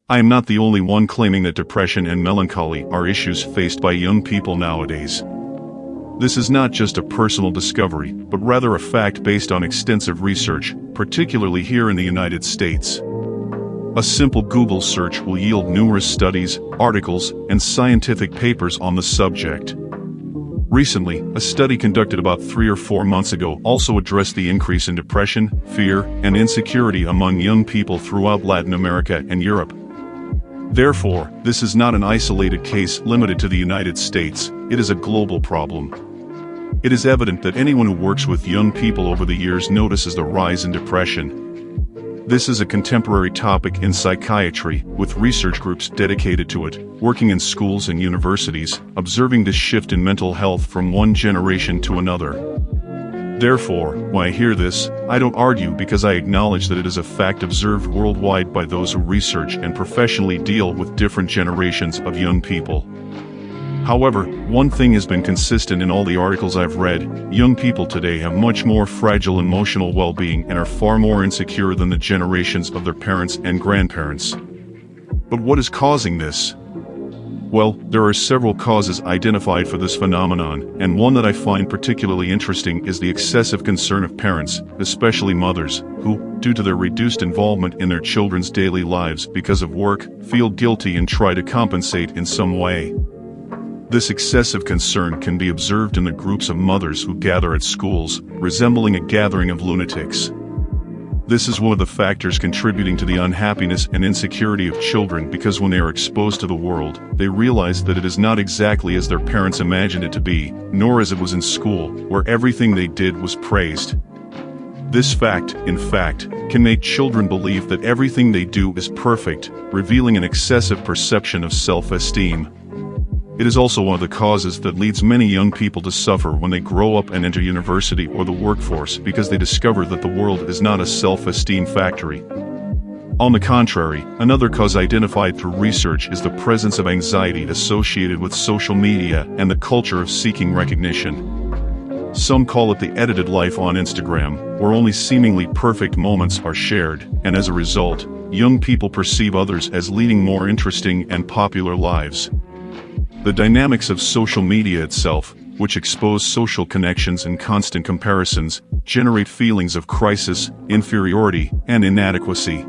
I am not the only one claiming that depression and melancholy are issues faced by young people nowadays. This is not just a personal discovery, but rather a fact based on extensive research, particularly here in the United States. A simple Google search will yield numerous studies, articles, and scientific papers on the subject. Recently, a study conducted about 3 or 4 months ago also addressed the increase in depression, fear, and insecurity among young people throughout Latin America and Europe. Therefore, this is not an isolated case limited to the United States, it is a global problem. It is evident that anyone who works with young people over the years notices the rise in depression. This is a contemporary topic in psychiatry, with research groups dedicated to it, working in schools and universities, observing this shift in mental health from one generation to another. Therefore, when I hear this, I don't argue because I acknowledge that it is a fact observed worldwide by those who research and professionally deal with different generations of young people. However, one thing has been consistent in all the articles I've read: young people today have much more fragile emotional well-being and are far more insecure than the generations of their parents and grandparents. But what is causing this? Well, there are several causes identified for this phenomenon, and one that I find particularly interesting is the excessive concern of parents, especially mothers, who, due to their reduced involvement in their children's daily lives because of work, feel guilty and try to compensate in some way. This excessive concern can be observed in the groups of mothers who gather at schools, resembling a gathering of lunatics. This is one of the factors contributing to the unhappiness and insecurity of children, because when they are exposed to the world, they realize that it is not exactly as their parents imagined it to be, nor as it was in school, where everything they did was praised. This fact, in fact, can make children believe that everything they do is perfect, revealing an excessive perception of self-esteem. It is also one of the causes that leads many young people to suffer when they grow up and enter university or the workforce, because they discover that the world is not a self-esteem factory. On the contrary, another cause identified through research is the presence of anxiety associated with social media and the culture of seeking recognition. Some call it the edited life on Instagram, where only seemingly perfect moments are shared, and as a result, young people perceive others as leading more interesting and popular lives. The dynamics of social media itself, which expose social connections and constant comparisons, generate feelings of crisis, inferiority, and inadequacy.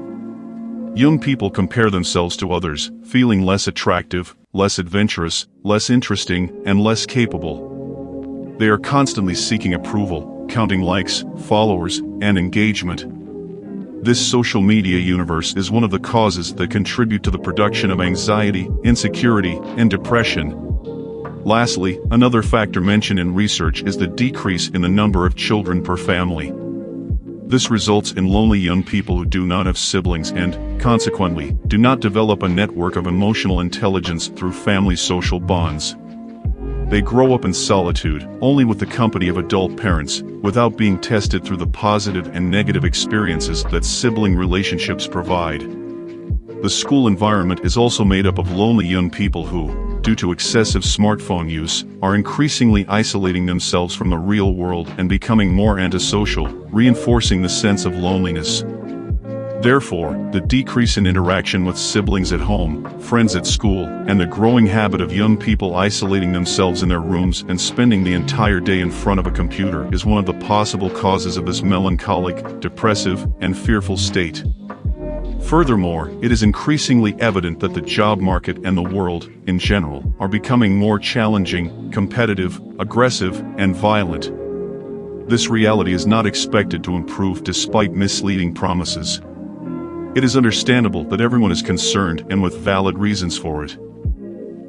Young people compare themselves to others, feeling less attractive, less adventurous, less interesting, and less capable. They are constantly seeking approval, counting likes, followers, and engagement. This social media universe is one of the causes that contribute to the production of anxiety, insecurity, and depression. Lastly, another factor mentioned in research is the decrease in the number of children per family. This results in lonely young people who do not have siblings and, consequently, do not develop a network of emotional intelligence through family social bonds. They grow up in solitude, only with the company of adult parents, without being tested through the positive and negative experiences that sibling relationships provide. The school environment is also made up of lonely young people who, due to excessive smartphone use, are increasingly isolating themselves from the real world and becoming more antisocial, reinforcing the sense of loneliness. Therefore, the decrease in interaction with siblings at home, friends at school, and the growing habit of young people isolating themselves in their rooms and spending the entire day in front of a computer is one of the possible causes of this melancholic, depressive, and fearful state. Furthermore, it is increasingly evident that the job market and the world, in general, are becoming more challenging, competitive, aggressive, and violent. This reality is not expected to improve despite misleading promises. It is understandable that everyone is concerned, and with valid reasons for it.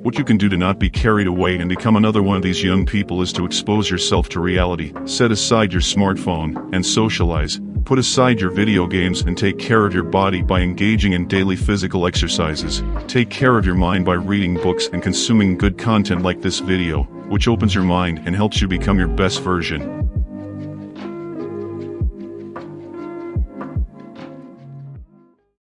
What you can do to not be carried away and become another one of these young people is to expose yourself to reality, set aside your smartphone, and socialize. Put aside your video games and take care of your body by engaging in daily physical exercises. Take care of your mind by reading books and consuming good content like this video, which opens your mind and helps you become your best version.